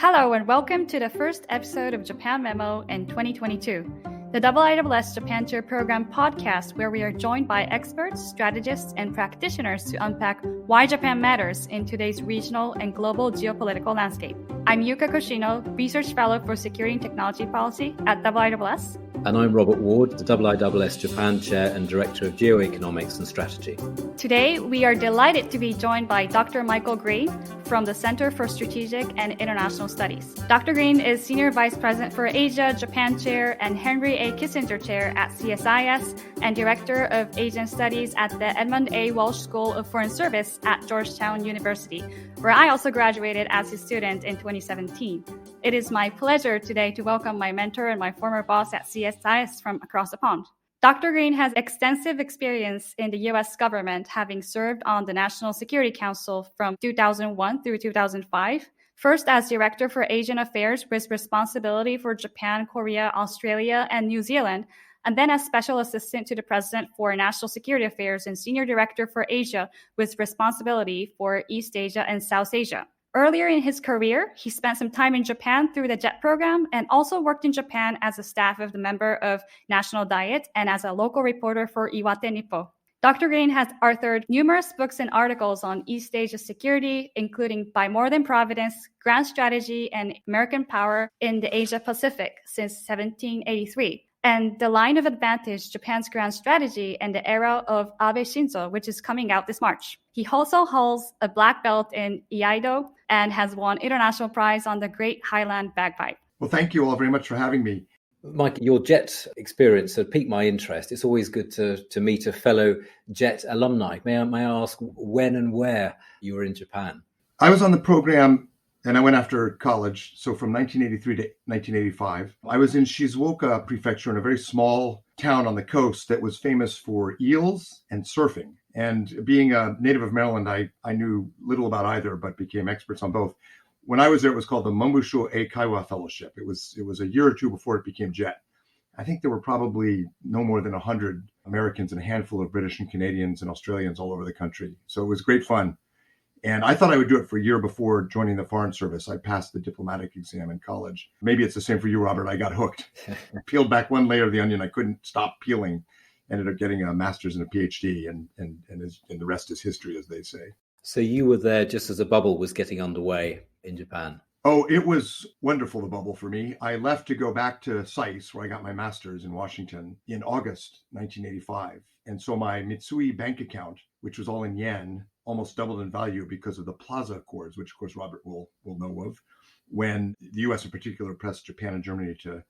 Hello and welcome to the first episode of Japan Memo in 2022, the IISS Japan Chair Program podcast where we are joined by experts, strategists, and practitioners to unpack why Japan matters in today's regional and global geopolitical landscape. I'm Yuka Koshino, Research Fellow for Security and Technology Policy at IISS. And I'm Robert Ward, the IISS Japan Chair and Director of Geoeconomics and Strategy. Today, we are delighted to be joined by Dr. Michael Green from the Center for Strategic and International Studies. Dr. Green is Senior Vice President for Asia, Japan Chair, and Henry A. Kissinger Chair at CSIS, and Director of Asian Studies at the Edmund A. Walsh School of Foreign Service at Georgetown University, where I also graduated as a student in 2017. It is my pleasure today to welcome my mentor and my former boss at CSIS from across the pond. Dr. Green has extensive experience in the U.S. government, having served on the National Security Council from 2001 through 2005, first as Director for Asian Affairs with responsibility for Japan, Korea, Australia, and New Zealand, and then as Special Assistant to the President for National Security Affairs and Senior Director for Asia with responsibility for East Asia and South Asia. Earlier in his career, he spent some time in Japan through the JET program and also worked in Japan as a staff of the member of National Diet and as a local reporter for Iwate Nippo. Dr. Green has authored numerous books and articles on East Asia security, including By More Than Providence, Grand Strategy, and American Power in the Asia Pacific since 1783. And The Line of Advantage, Japan's Grand Strategy and the Era of Abe Shinzo, which is coming out this March. He also holds a black belt in Iaido and has won international prize on the Great Highland Bagpipe. Well, thank you all very much for having me. Mike, your JET experience had piqued my interest. It's always good to meet a fellow JET alumni. May I ask when and where you were in Japan? I was on the program and I went after college. So from 1983 to 1985, I was in Shizuoka Prefecture in a very small town on the coast that was famous for eels and surfing. And being a native of Maryland, I knew little about either, but became experts on both. When I was there, it was called the Mombusho Eikaiwa Fellowship. It was a year or two before it became JET. I think there were probably no more than 100 Americans and a handful of British and Canadians and Australians all over the country. So it was great fun. And I thought I would do it for a year before joining the Foreign Service. I passed the diplomatic exam in college. Maybe it's the same for you, Robert. I got hooked. I peeled back one layer of the onion. I couldn't stop peeling. Ended up getting a master's and a PhD, and the rest is history, as they say. So you were there just as a bubble was getting underway in Japan. Oh, it was wonderful, the bubble for me. I left to go back to SAIS, where I got my master's in Washington, in August 1985. And so my Mitsui bank account, which was all in yen, almost doubled in value because of the Plaza Accords, which, of course, Robert will know of, when the U.S. in particular pressed Japan and Germany to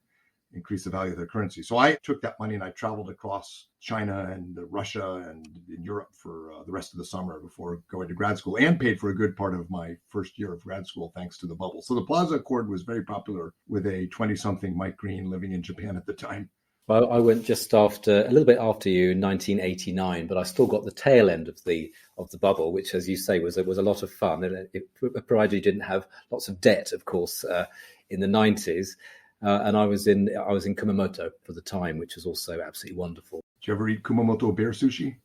increase the value of their currency. So I took that money and I traveled across China and Russia and in Europe for the rest of the summer before going to grad school, and paid for a good part of my first year of grad school thanks to the bubble. So the Plaza Accord was very popular with a 20-something Mike Green living in Japan at the time. Well, I went just a little bit after you in 1989, but I still got the tail end of the bubble, which, as you say, was a lot of fun. And it provided you didn't have lots of debt, of course, in the 90s. And I was in Kumamoto for the time, which was also absolutely wonderful. Did you ever eat Kumamoto bear sushi?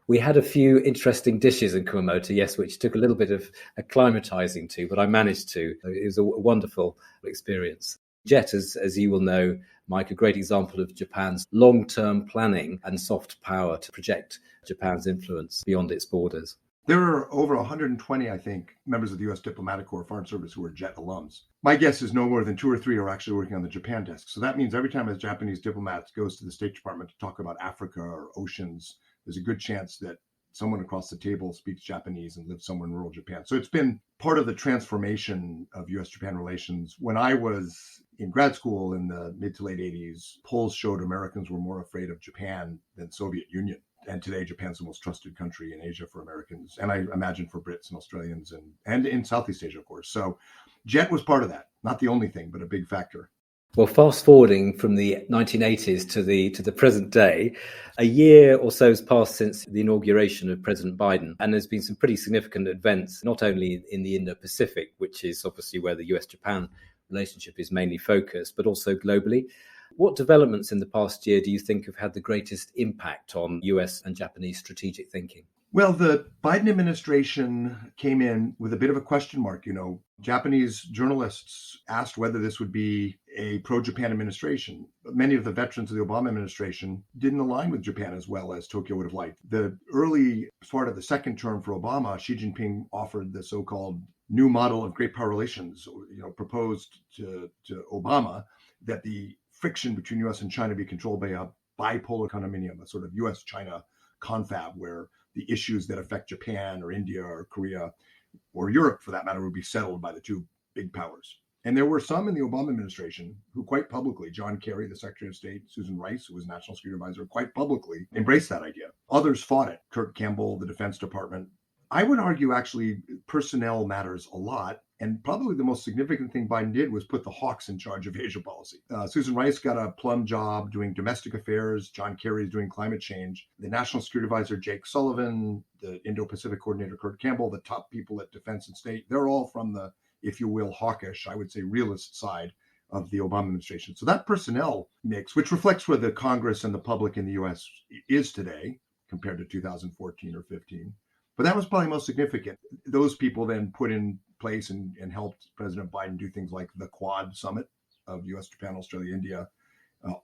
We had a few interesting dishes in Kumamoto, yes, which took a little bit of acclimatizing to, but I managed to. It was a wonderful experience. JET, as you will know, Mike, a great example of Japan's long-term planning and soft power to project Japan's influence beyond its borders. There are over 120, I think, members of the U.S. Diplomatic Corps Foreign Service who are JET alums. My guess is no more than 2 or 3 are actually working on the Japan desk. So that means every time a Japanese diplomat goes to the State Department to talk about Africa or oceans, there's a good chance that someone across the table speaks Japanese and lives somewhere in rural Japan. So it's been part of the transformation of U.S.-Japan relations. When I was in grad school in the mid to late 80s, polls showed Americans were more afraid of Japan than Soviet Union. And today, Japan's the most trusted country in Asia for Americans, and I imagine for Brits and Australians and in Southeast Asia, of course. So JET was part of that. Not the only thing, but a big factor. Well, fast forwarding from the 1980s to the present day, a year or so has passed since the inauguration of President Biden, and there's been some pretty significant events, not only in the Indo-Pacific, which is obviously where the US-Japan relationship is mainly focused, but also globally. What developments in the past year do you think have had the greatest impact on US and Japanese strategic thinking? Well, the Biden administration came in with a bit of a question mark. Japanese journalists asked whether this would be a pro-Japan administration. Many of the veterans of the Obama administration didn't align with Japan as well as Tokyo would have liked. The early part of the second term for Obama, Xi Jinping offered the so-called new model of great power relations, proposed to Obama that the friction between U.S. and China be controlled by a bipolar condominium, a sort of U.S.-China confab where the issues that affect Japan or India or Korea or Europe, for that matter, would be settled by the two big powers. And there were some in the Obama administration who quite publicly, John Kerry, the Secretary of State, Susan Rice, who was National Security Advisor, quite publicly embraced that idea. Others fought it. Kurt Campbell, the Defense Department. I would argue actually personnel matters a lot. And probably the most significant thing Biden did was put the hawks in charge of Asia policy. Susan Rice got a plum job doing domestic affairs. John Kerry is doing climate change. The National Security Advisor, Jake Sullivan, the Indo-Pacific Coordinator, Kurt Campbell, the top people at Defense and State, they're all from the, if you will, hawkish, I would say realist side of the Obama administration. So that personnel mix, which reflects where the Congress and the public in the U.S. is today compared to 2014 or 15, but that was probably most significant. Those people then put in place and helped President Biden do things like the Quad Summit of U.S., Japan, Australia, India,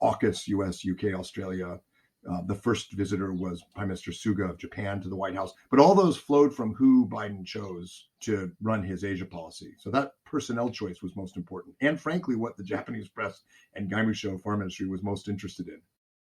AUKUS, U.S., UK, Australia. The first visitor was Prime Minister Suga of Japan to the White House. But all those flowed from who Biden chose to run his Asia policy. So that personnel choice was most important. And frankly, what the Japanese press and Gaimusho Foreign Ministry was most interested in.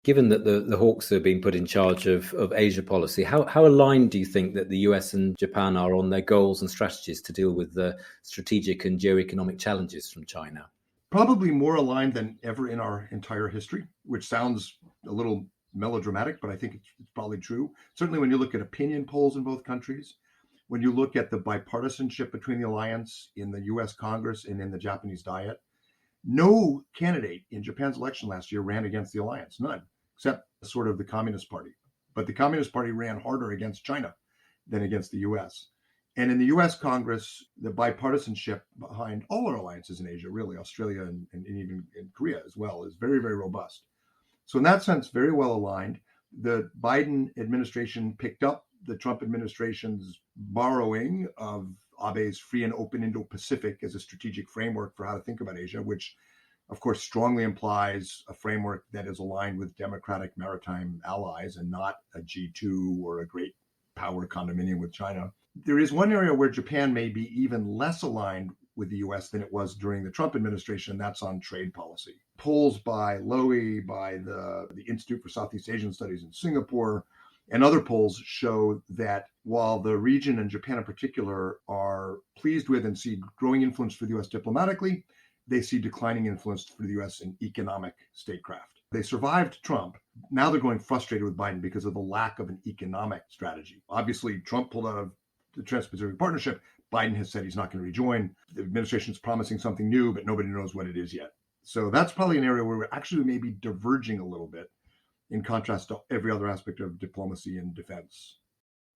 Given that the hawks are being put in charge of Asia policy, how aligned do you think that the US and Japan are on their goals and strategies to deal with the strategic and geoeconomic challenges from China? Probably more aligned than ever in our entire history, which sounds a little melodramatic, but I think it's probably true. Certainly when you look at opinion polls in both countries, when you look at the bipartisanship between the alliance in the US Congress and in the Japanese Diet, no candidate in Japan's election last year ran against the alliance, none, except sort of the Communist Party. But the Communist Party ran harder against China than against the US. And in the US Congress, the bipartisanship behind all our alliances in Asia, really, Australia and even in Korea as well, is very, very robust. So in that sense, very well aligned. The Biden administration picked up the Trump administration's borrowing of Abe's free and open Indo-Pacific as a strategic framework for how to think about Asia, which of course strongly implies a framework that is aligned with democratic maritime allies and not a G2 or a great power condominium with China. There is one area where Japan may be even less aligned with the US than it was during the Trump administration, and that's on trade policy. Polls by Lowy, by the Institute for Southeast Asian Studies in Singapore, and other polls show that while the region and Japan in particular are pleased with and see growing influence for the US diplomatically, they see declining influence for the US in economic statecraft. They survived Trump. Now they're going frustrated with Biden because of the lack of an economic strategy. Obviously, Trump pulled out of the Trans-Pacific Partnership. Biden has said he's not going to rejoin. The administration is promising something new, but nobody knows what it is yet. So that's probably an area where we're actually maybe diverging a little bit in contrast to every other aspect of diplomacy and defense.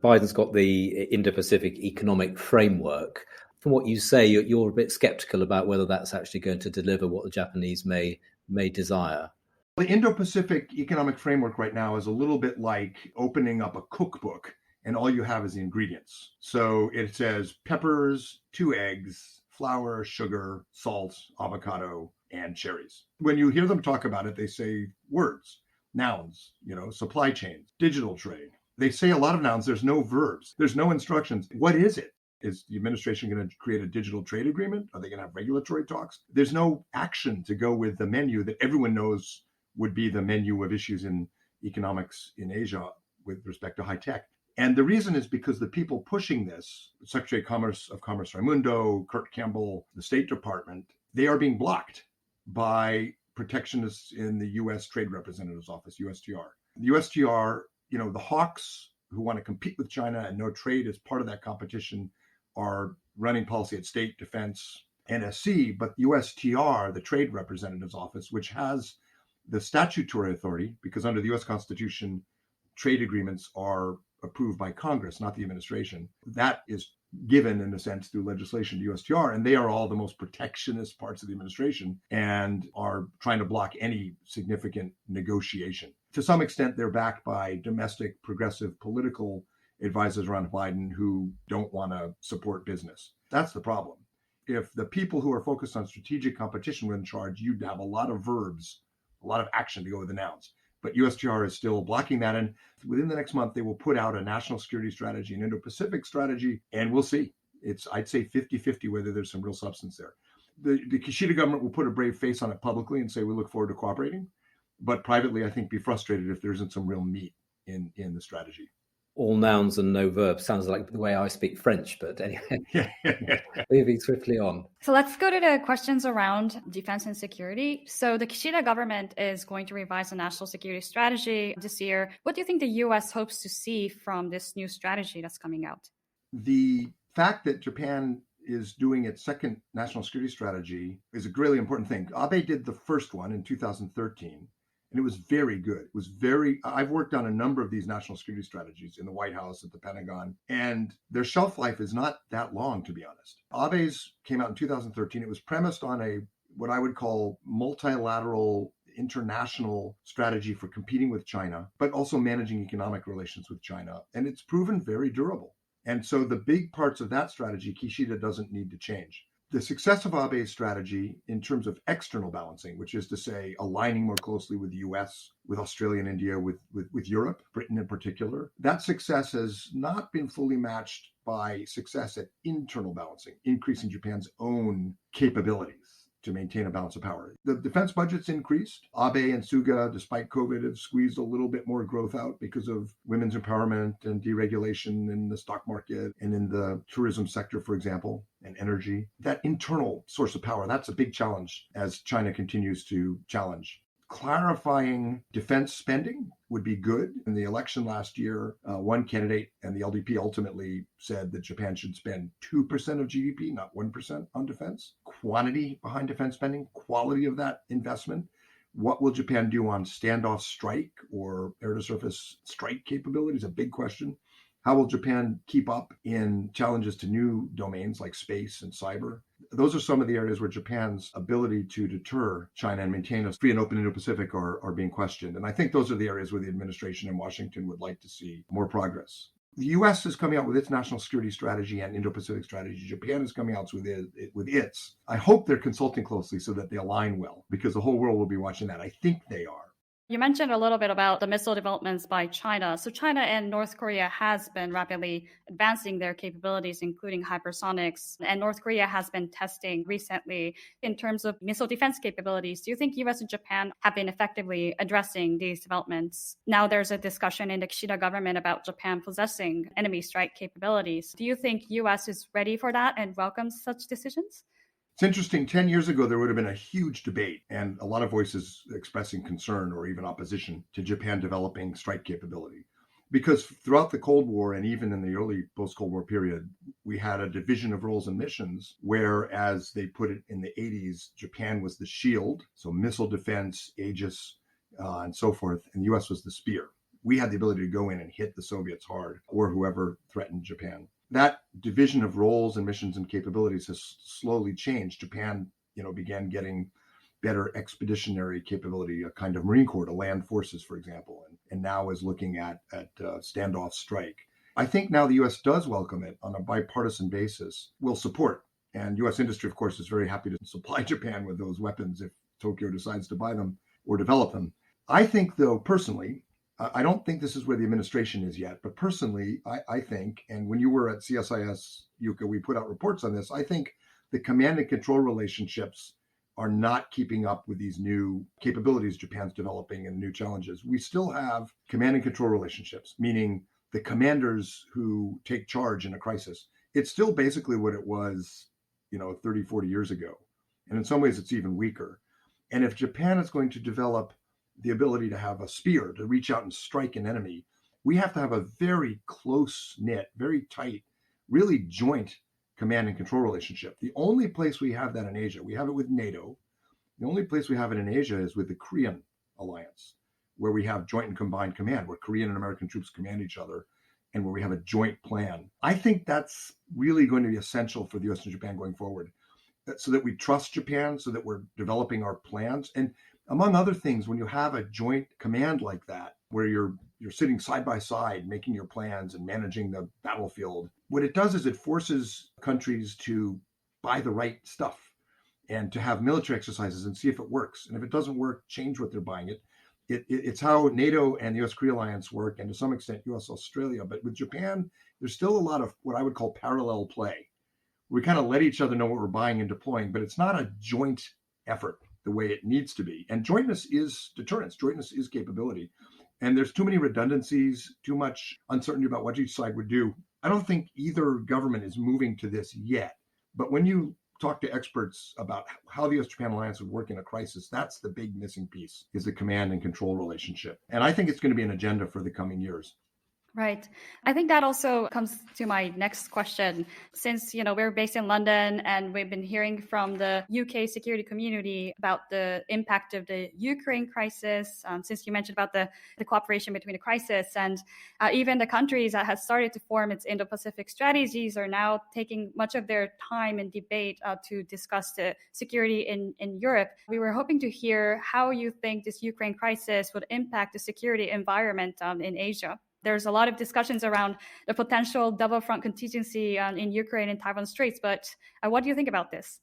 Biden's got the Indo-Pacific economic framework. From what you say, you're a bit skeptical about whether that's actually going to deliver what the Japanese may desire. The Indo-Pacific economic framework right now is a little bit like opening up a cookbook and all you have is the ingredients. So it says peppers, 2 eggs, flour, sugar, salt, avocado, and cherries. When you hear them talk about it, they say words, nouns, supply chains, digital trade. They say a lot of nouns. There's no verbs. There's no instructions. What is it? Is the administration going to create a digital trade agreement? Are they going to have regulatory talks? There's no action to go with the menu that everyone knows would be the menu of issues in economics in Asia with respect to high tech. And the reason is because the people pushing this, Secretary of Commerce Raimundo, Kurt Campbell, the State Department, they are being blocked by protectionists in the U.S. Trade Representative's Office, USTR. The USTR, the hawks who want to compete with China and no trade as part of that competition are running policy at State, Defense, NSC, but USTR, the Trade Representative's Office, which has the statutory authority, because under the U.S. Constitution, trade agreements are approved by Congress, not the administration. That is given, in a sense, through legislation to USTR, and they are all the most protectionist parts of the administration and are trying to block any significant negotiation. To some extent, they're backed by domestic progressive political advisors around Biden who don't want to support business. That's the problem. If the people who are focused on strategic competition were in charge, you'd have a lot of verbs, a lot of action to go with the nouns. But USTR is still blocking that. And within the next month, they will put out a national security strategy, an Indo-Pacific strategy, and we'll see. I'd say 50-50 whether there's some real substance there. The Kishida government will put a brave face on it publicly and say we look forward to cooperating. But privately, I think, be frustrated if there isn't some real meat in the strategy. All nouns and no verbs sounds like the way I speak French, but anyway, moving swiftly on. So let's go to the questions around defense and security. So the Kishida government is going to revise the national security strategy this year. What do you think the U.S. hopes to see from this new strategy that's coming out? The fact that Japan is doing its second national security strategy is a really important thing. Abe did the first one in 2013. And it was very good. I've worked on a number of these national security strategies in the White House, at the Pentagon, and their shelf life is not that long, to be honest. Abe's came out in 2013. It was premised on what I would call multilateral international strategy for competing with China, but also managing economic relations with China. And it's proven very durable. And so the big parts of that strategy, Kishida doesn't need to change. The success of Abe's strategy in terms of external balancing, which is to say aligning more closely with the US, with Australia and India, with Europe, Britain in particular, that success has not been fully matched by success at internal balancing, increasing Japan's own capabilities to maintain a balance of power. The defense budget's increased. Abe and Suga, despite COVID, have squeezed a little bit more growth out because of women's empowerment and deregulation in the stock market and in the tourism sector, for example, and energy. That internal source of power, that's a big challenge as China continues to challenge. Clarifying defense spending would be good. In the election last year, one candidate and the LDP ultimately said that Japan should spend 2% of GDP, not 1% on defense. Quantity behind defense spending, quality of that investment. What will Japan do on standoff strike or air-to-surface strike capabilities? A big question. How will Japan keep up in challenges to new domains like space and cyber? Those are some of the areas where Japan's ability to deter China and maintain a free and open Indo-Pacific are being questioned. And I think those are the areas where the administration in Washington would like to see more progress. The U.S. is coming out with its national security strategy and Indo-Pacific strategy. Japan is coming out with its. I hope they're consulting closely so that they align well, because the whole world will be watching that. I think they are. You mentioned a little bit about the missile developments by China. So China and North Korea has been rapidly advancing their capabilities, including hypersonics. And North Korea has been testing recently in terms of missile defense capabilities. Do you think US and Japan have been effectively addressing these developments? Now there's a discussion in the Kishida government about Japan possessing enemy strike capabilities. Do you think US is ready for that and welcomes such decisions? It's interesting, 10 years ago, there would have been a huge debate and a lot of voices expressing concern or even opposition to Japan developing strike capability. Because throughout the Cold War and even in the early post-Cold War period, we had a division of roles and missions where, as they put it in the 80s, Japan was the shield, so missile defense, Aegis, and so forth, and the US was the spear. We had the ability to go in and hit the Soviets hard or whoever threatened Japan. That division of roles and missions and capabilities has slowly changed. Japan, began getting better expeditionary capability, a kind of Marine Corps to land forces, for example, and now is looking at standoff strike. I think now the U.S. does welcome it on a bipartisan basis, will support. And U.S. industry, of course, is very happy to supply Japan with those weapons if Tokyo decides to buy them or develop them. I think, though, personally, I don't think this is where the administration is yet, but personally, I think, and when you were at CSIS, Yuka, we put out reports on this, I think the command and control relationships are not keeping up with these new capabilities Japan's developing and new challenges. We still have command and control relationships, meaning the commanders who take charge in a crisis. It's still basically what it was, 30, 40 years ago. And in some ways, it's even weaker. And if Japan is going to develop the ability to have a spear, to reach out and strike an enemy, we have to have a very close-knit, very tight, really joint command and control relationship. The only place we have that in Asia, we have it with NATO. The only place we have it in Asia is with the Korean alliance, where we have joint and combined command, where Korean and American troops command each other, and where we have a joint plan. I think that's really going to be essential for the US and Japan going forward, so that we trust Japan, so that we're developing our plans. And among other things, when you have a joint command like that, where you're sitting side by side, making your plans and managing the battlefield. What it does is it forces countries to buy the right stuff and to have military exercises and see if it works. And if it doesn't work, change what they're buying. It's how NATO and the US-Korea alliance work, and to some extent US-Australia. But with Japan, there's still a lot of what I would call parallel play. We kind of let each other know what we're buying and deploying, but it's not a joint effort the way it needs to be. And jointness is deterrence. Jointness is capability. And there's too many redundancies, too much uncertainty about what each side would do. I don't think either government is moving to this yet. But when you talk to experts about how the US-Japan alliance would work in a crisis, that's the big missing piece, is the command and control relationship. And I think it's going to be an agenda for the coming years. Right. I think that also comes to my next question. Since, we're based in London and we've been hearing from the UK security community about the impact of the Ukraine crisis, since you mentioned about the cooperation between the crisis, and even the countries that have started to form its Indo-Pacific strategies are now taking much of their time and debate to discuss the security in Europe. We were hoping to hear how you think this Ukraine crisis would impact the security environment in Asia. There's a lot of discussions around the potential double front contingency in Ukraine and Taiwan Straits, but what do you think about this?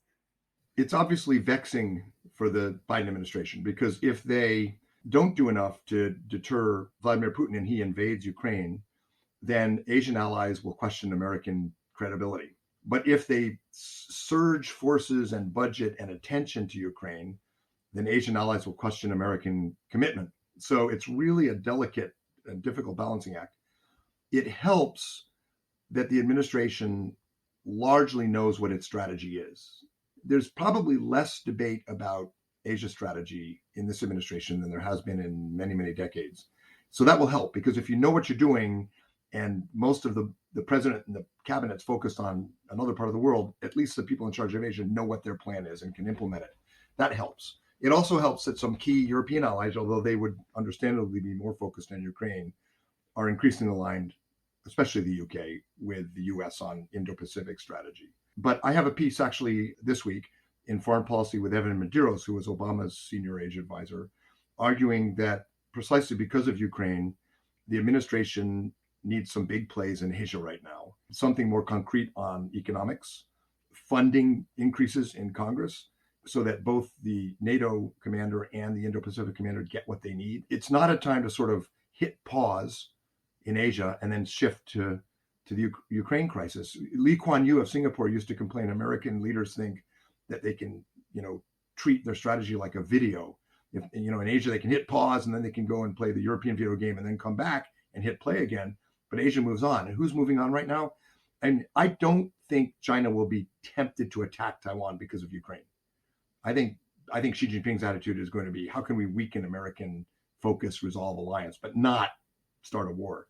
It's obviously vexing for the Biden administration, because if they don't do enough to deter Vladimir Putin and he invades Ukraine, then Asian allies will question American credibility. But if they surge forces and budget and attention to Ukraine, then Asian allies will question American commitment. So it's really a delicate and difficult balancing act. It helps that the administration largely knows what its strategy is. There's probably less debate about Asia strategy in this administration than there has been in many, many decades. So that will help, because if you know what you're doing and most of the president and the cabinet's focused on another part of the world, at least the people in charge of Asia know what their plan is and can implement it. That helps. It also helps that some key European allies, although they would understandably be more focused on Ukraine, are increasingly aligned, especially the UK, with the US on Indo-Pacific strategy. But I have a piece actually this week in Foreign Policy with Evan Medeiros, who was Obama's senior Asia advisor, arguing that precisely because of Ukraine, the administration needs some big plays in Asia right now, something more concrete on economics, funding increases in Congress, so that both the NATO commander and the Indo-Pacific commander get what they need. It's not a time to sort of hit pause in Asia and then shift to the Ukraine crisis. Lee Kuan Yew of Singapore used to complain American leaders think that they can, treat their strategy like a video. If, in Asia, they can hit pause and then they can go and play the European video game and then come back and hit play again. But Asia moves on. And who's moving on right now? And I don't think China will be tempted to attack Taiwan because of Ukraine. I think Xi Jinping's attitude is going to be, how can we weaken American focus, resolve alliance, but not start a war?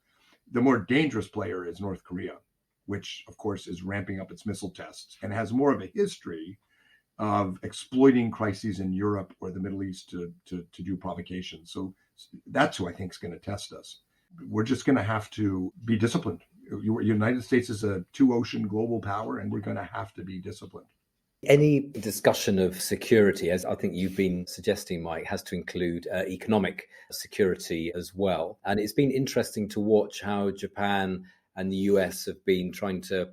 The more dangerous player is North Korea, which, of course, is ramping up its missile tests and has more of a history of exploiting crises in Europe or the Middle East to do provocation. So that's who I think is going to test us. We're just going to have to be disciplined. The United States is a two-ocean global power, and we're going to have to be disciplined. Any discussion of security, as I think you've been suggesting, Mike, has to include economic security as well. And it's been interesting to watch how Japan and the US have been trying to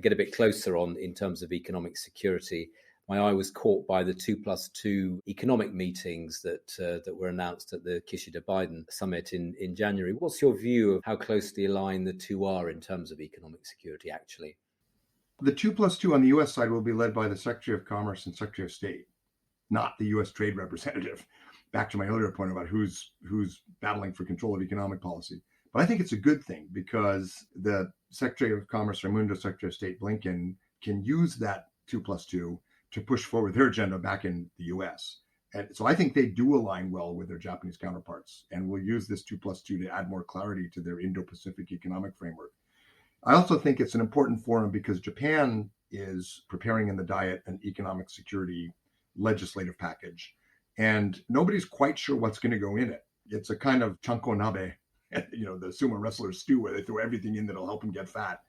get a bit closer on in terms of economic security. My eye was caught by the 2+2 economic meetings that were announced at the Kishida-Biden summit in January. What's your view of how closely aligned the two are in terms of economic security, actually? The 2+2 on the U.S. side will be led by the Secretary of Commerce and Secretary of State, not the U.S. Trade Representative. Back to my earlier point about who's battling for control of economic policy. But I think it's a good thing, because the Secretary of Commerce, Raimundo, Secretary of State Blinken, can use that 2+2 to push forward their agenda back in the U.S. And so I think they do align well with their Japanese counterparts, and will use this 2+2 to add more clarity to their Indo-Pacific economic framework. I also think it's an important forum because Japan is preparing in the Diet an economic security legislative package, and nobody's quite sure what's going to go in it. It's a kind of chanko nabe, the sumo wrestler's stew, where they throw everything in that'll help them get fat.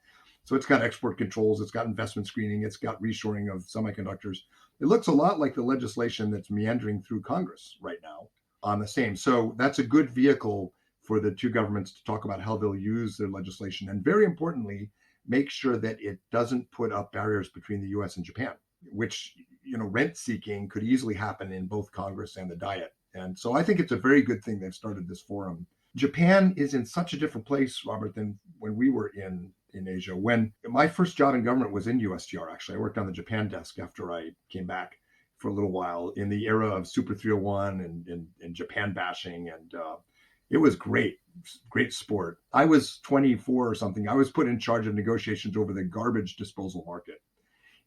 So it's got export controls, it's got investment screening, it's got reshoring of semiconductors. It looks a lot like the legislation that's meandering through Congress right now on the same. So that's a good vehicle for the two governments to talk about how they'll use their legislation. And very importantly, make sure that it doesn't put up barriers between the US and Japan, which, rent seeking could easily happen in both Congress and the Diet. And so I think it's a very good thing they've started this forum. Japan is in such a different place, Robert, than when we were in Asia. When my first job in government was in USTR, actually. I worked on the Japan desk after I came back for a little while in the era of Super 301 and Japan bashing. And it was great sport. I was 24 or something. I was put in charge of negotiations over the garbage disposal market.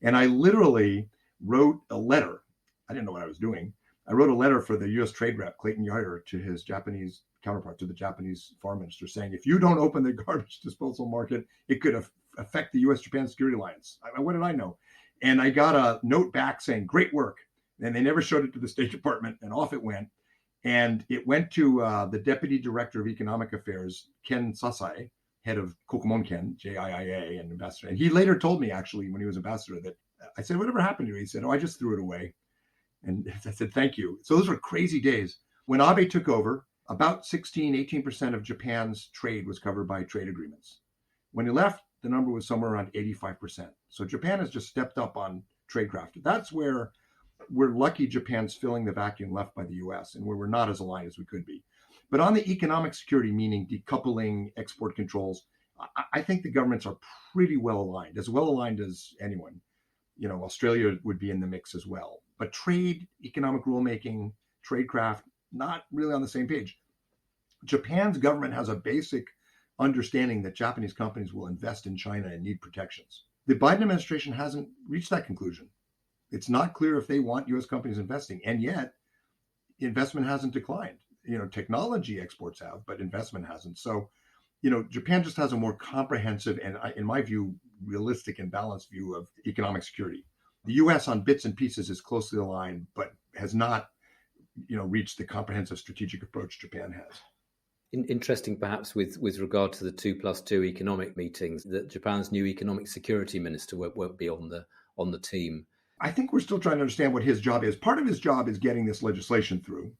And I literally wrote a letter. I didn't know what I was doing. I wrote a letter for the U.S. trade rep, Clayton Yeutter, to his Japanese counterpart, to the Japanese foreign minister, saying, if you don't open the garbage disposal market, it could affect the U.S.-Japan Security Alliance. What did I know? And I got a note back saying, great work. And they never showed it to the State Department, and off it went. And it went to the Deputy Director of Economic Affairs, Ken Sasai, head of Kokomon Ken, JIIA, and ambassador. And he later told me, actually, when he was ambassador, that I said, whatever happened to you? He said, I just threw it away. And I said, thank you. So those were crazy days. When Abe took over, about 18% of Japan's trade was covered by trade agreements. When he left, the number was somewhere around 85%. So Japan has just stepped up on tradecraft. That's where we're lucky Japan's filling the vacuum left by the US and where we're not as aligned as we could be. But on the economic security, meaning decoupling, export controls, I think the governments are pretty well aligned as anyone. Australia would be in the mix as well. But trade, economic rulemaking, tradecraft, not really on the same page. Japan's government has a basic understanding that Japanese companies will invest in China and need protections. The Biden administration hasn't reached that conclusion. It's not clear if they want U.S. companies investing, and yet investment hasn't declined. Technology exports have, but investment hasn't. So, Japan just has a more comprehensive and, in my view, realistic and balanced view of economic security. The U.S. on bits and pieces is closely aligned, but has not, reached the comprehensive strategic approach Japan has. Interesting, perhaps, with regard to the 2+2 economic meetings, that Japan's new economic security minister won't be on the team. I think we're still trying to understand what his job is. Part of his job is getting this legislation through.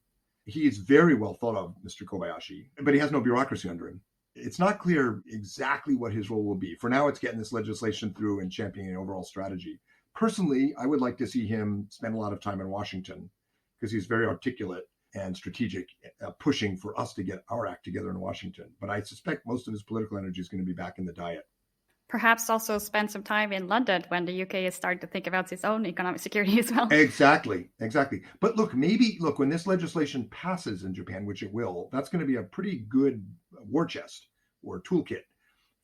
He is very well thought of, Mr. Kobayashi, but he has no bureaucracy under him. It's not clear exactly what his role will be. For now, it's getting this legislation through and championing an overall strategy. Personally, I would like to see him spend a lot of time in Washington because he's very articulate and strategic, pushing for us to get our act together in Washington. But I suspect most of his political energy is going to be back in the Diet. Perhaps also spend some time in London when the UK is starting to think about its own economic security as well. Exactly. But look, when this legislation passes in Japan, which it will, that's going to be a pretty good war chest or toolkit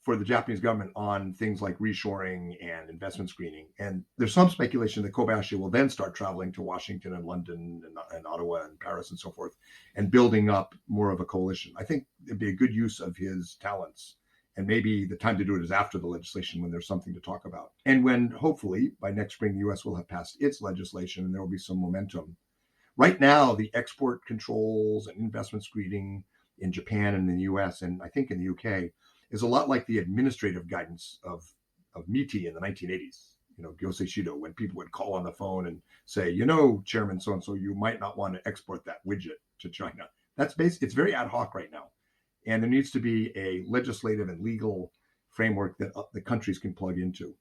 for the Japanese government on things like reshoring and investment screening. And there's some speculation that Kobayashi will then start traveling to Washington and London and Ottawa and Paris and so forth, and building up more of a coalition. I think it'd be a good use of his talents. And maybe the time to do it is after the legislation when there's something to talk about. And when, hopefully, by next spring, the U.S. will have passed its legislation and there will be some momentum. Right now, the export controls and investment screening in Japan and in the U.S. and I think in the U.K. is a lot like the administrative guidance of MITI in the 1980s. Gyosei Shido, when people would call on the phone and say, Chairman so-and-so, you might not want to export that widget to China. It's very ad hoc right now. And there needs to be a legislative and legal framework that the countries can plug into.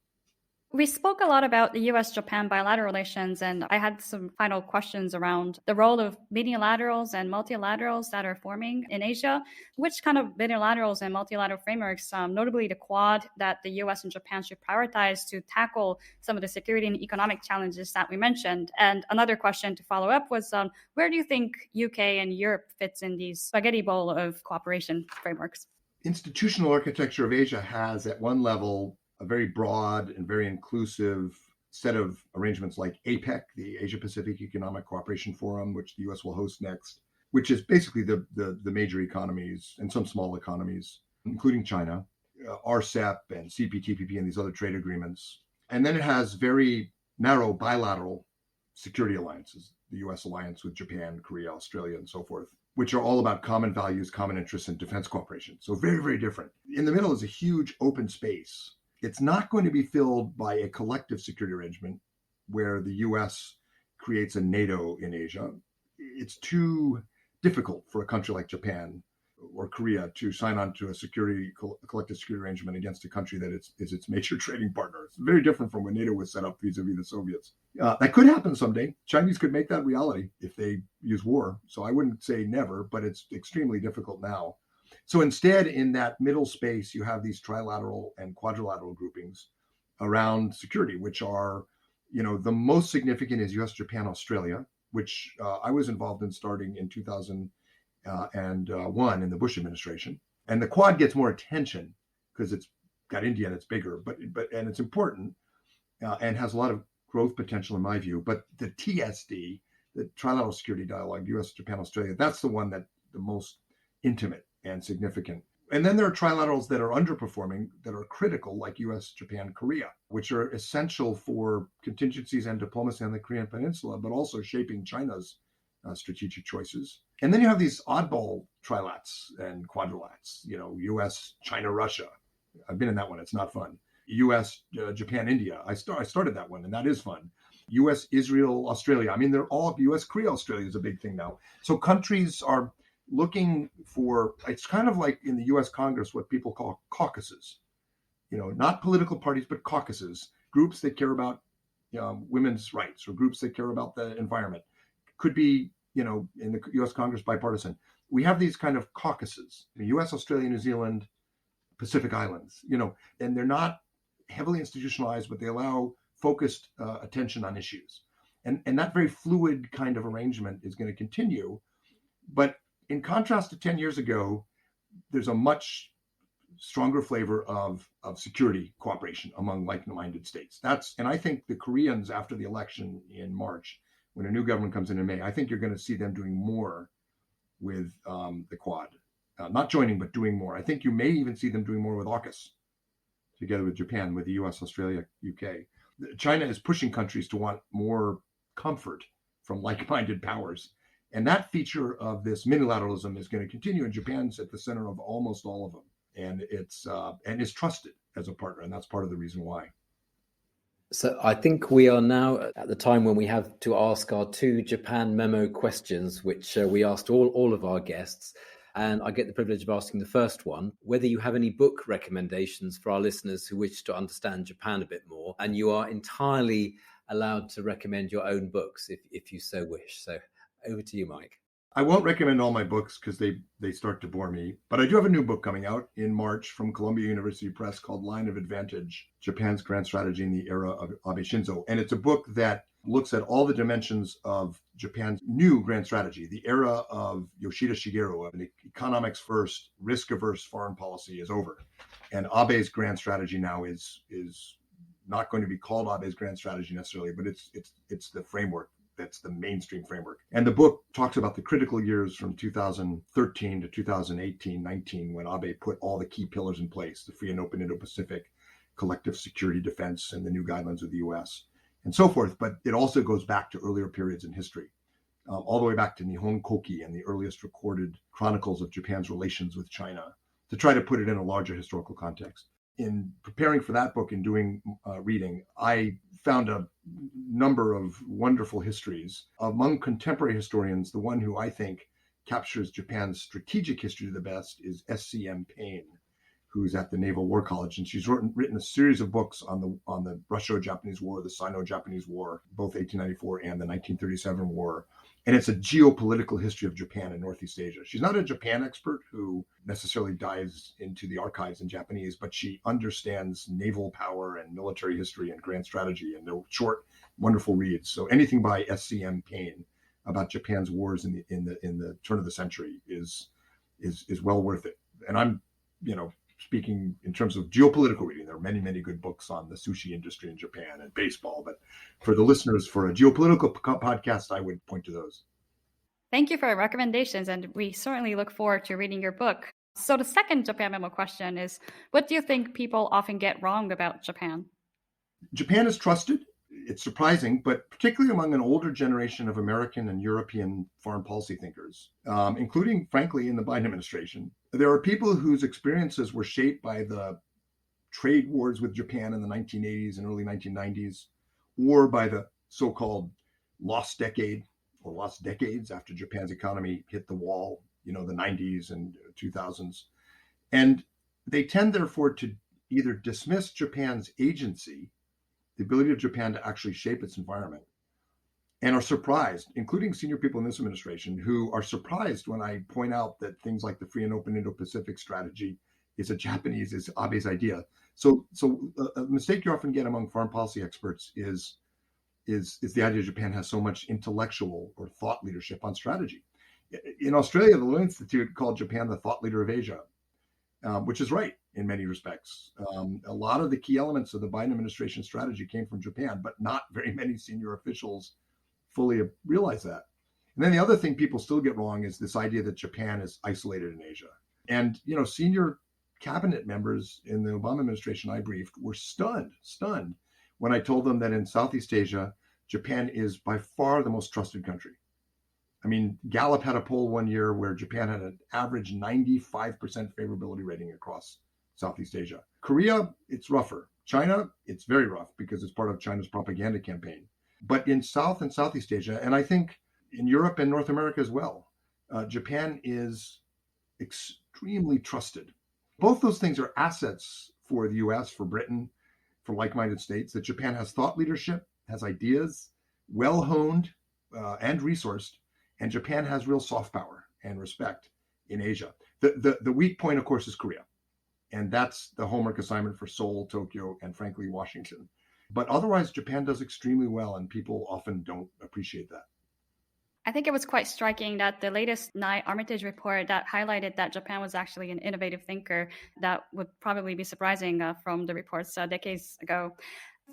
We spoke a lot about the U.S.-Japan bilateral relations, and I had some final questions around the role of bilaterals and multilaterals that are forming in Asia. Which kind of bilaterals and multilateral frameworks, notably the Quad, that the U.S. and Japan should prioritize to tackle some of the security and economic challenges that we mentioned? And another question to follow up was, where do you think UK and Europe fits in these spaghetti bowl of cooperation frameworks? Institutional architecture of Asia has, at one level, a very broad and very inclusive set of arrangements like APEC, the Asia Pacific Economic Cooperation Forum, which the U.S. will host next, which is basically the major economies and some small economies, including China, RCEP and CPTPP and these other trade agreements. And then it has very narrow bilateral security alliances, the U.S. alliance with Japan, Korea, Australia, and so forth, which are all about common values, common interests, and defense cooperation. So very, very different. In the middle is a huge open space. It's not going to be filled by a collective security arrangement where the U.S. creates a NATO in Asia. It's too difficult for a country like Japan or Korea to sign on to a collective security arrangement against a country that is its major trading partner. It's very different from when NATO was set up vis-a-vis the Soviets. That could happen someday. Chinese could make that reality if they use war. So I wouldn't say never, but it's extremely difficult now. So instead, in that middle space, you have these trilateral and quadrilateral groupings around security, which are, the most significant is US, Japan, Australia, which I was involved in starting in 2001 in the Bush administration. And the Quad gets more attention because it's got India and it's bigger, but and it's important and has a lot of growth potential in my view. But the TSD, the Trilateral Security Dialogue, US, Japan, Australia, that's the one that the most intimate and significant. And then there are trilaterals that are underperforming, that are critical, like US, Japan, Korea, which are essential for contingencies and diplomacy on the Korean Peninsula, but also shaping China's strategic choices. And then you have these oddball trilats and quadrilats, US, China, Russia. I've been in that one. It's not fun. US, Japan, India. I started that one, and that is fun. US, Israel, Australia. I mean, they're all US, Korea, Australia is a big thing now. So countries are looking for, it's kind of like in the US Congress, what people call caucuses, not political parties, but caucuses, groups that care about women's rights or groups that care about the environment. Could be, in the US Congress, bipartisan. We have these kind of caucuses, the US, Australia, New Zealand, Pacific Islands, and they're not heavily institutionalized, but they allow focused attention on issues. And that very fluid kind of arrangement is going to continue. But in contrast to 10 years ago, there's a much stronger flavor of security cooperation among like-minded states. And I think the Koreans, after the election in March, when a new government comes in May, I think you're going to see them doing more with the Quad. Not joining, but doing more. I think you may even see them doing more with AUKUS, together with Japan, with the US, Australia, UK. China is pushing countries to want more comfort from like-minded powers. And that feature of this minilateralism is going to continue, and Japan's at the center of almost all of them. And it's trusted as a partner, and that's part of the reason why. So I think we are now at the time when we have to ask our two Japan Memo questions, which we asked all of our guests. And I get the privilege of asking the first one, whether you have any book recommendations for our listeners who wish to understand Japan a bit more. And you are entirely allowed to recommend your own books if you so wish. So over to you, Mike. I won't recommend all my books because they start to bore me. But I do have a new book coming out in March from Columbia University Press called Line of Advantage, Japan's Grand Strategy in the Era of Abe Shinzo. And it's a book that looks at all the dimensions of Japan's new grand strategy, the era of Yoshida Shigeru, of an economics first, risk-averse foreign policy is over. And Abe's grand strategy now is not going to be called Abe's grand strategy necessarily, but it's the framework. That's the mainstream framework. And the book talks about the critical years from 2013 to 2018-19, when Abe put all the key pillars in place, the free and open Indo-Pacific, collective security defense, and the new guidelines of the US, and so forth. But it also goes back to earlier periods in history, all the way back to Nihon Koki and the earliest recorded chronicles of Japan's relations with China, to try to put it in a larger historical context. In preparing for that book and doing reading, I found a number of wonderful histories. Among contemporary historians, the one who I think captures Japan's strategic history the best is SCM Payne, who's at the Naval War College, and she's written a series of books on the Russo-Japanese War, the Sino-Japanese War, both 1894 and the 1937 war. And it's a geopolitical history of Japan and Northeast Asia. She's not a Japan expert who necessarily dives into the archives in Japanese, but she understands naval power and military history and grand strategy, and they're short, wonderful reads. So anything by SCM Payne about Japan's wars in the turn of the century is well worth it. And I'm, speaking in terms of geopolitical reading, there are many, many good books on the sushi industry in Japan and baseball. But for the listeners, for a geopolitical podcast, I would point to those. Thank you for your recommendations, and we certainly look forward to reading your book. So the second Japan Memo question is, what do you think people often get wrong about Japan? Japan is trusted. It's surprising, but particularly among an older generation of American and European foreign policy thinkers, including, frankly, in the Biden administration. There are people whose experiences were shaped by the trade wars with Japan in the 1980s and early 1990s, or by the so-called lost decade or lost decades after Japan's economy hit the wall, the 90s and 2000s. And they tend, therefore, to either dismiss Japan's agency, the ability of Japan to actually shape its environment, and are surprised, including senior people in this administration, who are surprised when I point out that things like the free and open Indo-Pacific strategy is Abe's idea. So a mistake you often get among foreign policy experts is the idea Japan has so much intellectual or thought leadership on strategy. In Australia, the Lowy Institute called Japan the thought leader of Asia, which is right in many respects. A lot of the key elements of the Biden administration strategy came from Japan, but not very many senior officials fully realize that. And then the other thing people still get wrong is this idea that Japan is isolated in Asia. And, senior cabinet members in the Obama administration I briefed were stunned when I told them that in Southeast Asia, Japan is by far the most trusted country. I mean, Gallup had a poll one year where Japan had an average 95% favorability rating across Southeast Asia. Korea, it's rougher. China, it's very rough because it's part of China's propaganda campaign. But in South and Southeast Asia, and I think in Europe and North America as well, Japan is extremely trusted. Both those things are assets for the US, for Britain, for like-minded states, that Japan has thought leadership, has ideas, well-honed and resourced, and Japan has real soft power and respect in Asia. The weak point, of course, is Korea. And that's the homework assignment for Seoul, Tokyo, and frankly, Washington. But otherwise, Japan does extremely well, and people often don't appreciate that. I think it was quite striking that the latest Nye Armitage report that highlighted that Japan was actually an innovative thinker, that would probably be surprising from the reports decades ago.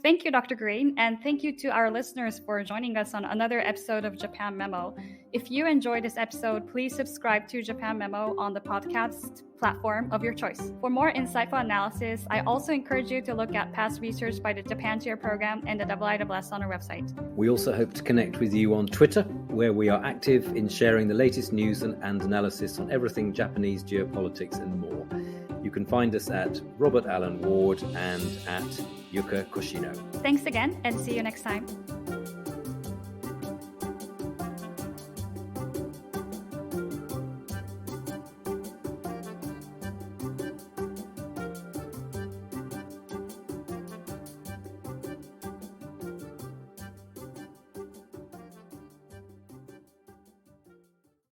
Thank you, Dr. Green, and thank you to our listeners for joining us on another episode of Japan Memo. If you enjoyed this episode, please subscribe to Japan Memo on the podcast platform of your choice. For more insightful analysis, I also encourage you to look at past research by the Japan Chair program and the IISS on our website. We also hope to connect with you on Twitter, where we are active in sharing the latest news and analysis on everything Japanese geopolitics and more. You can find us at Robert Allen Ward and at Yuka Koshino. Thanks again, and see you next time.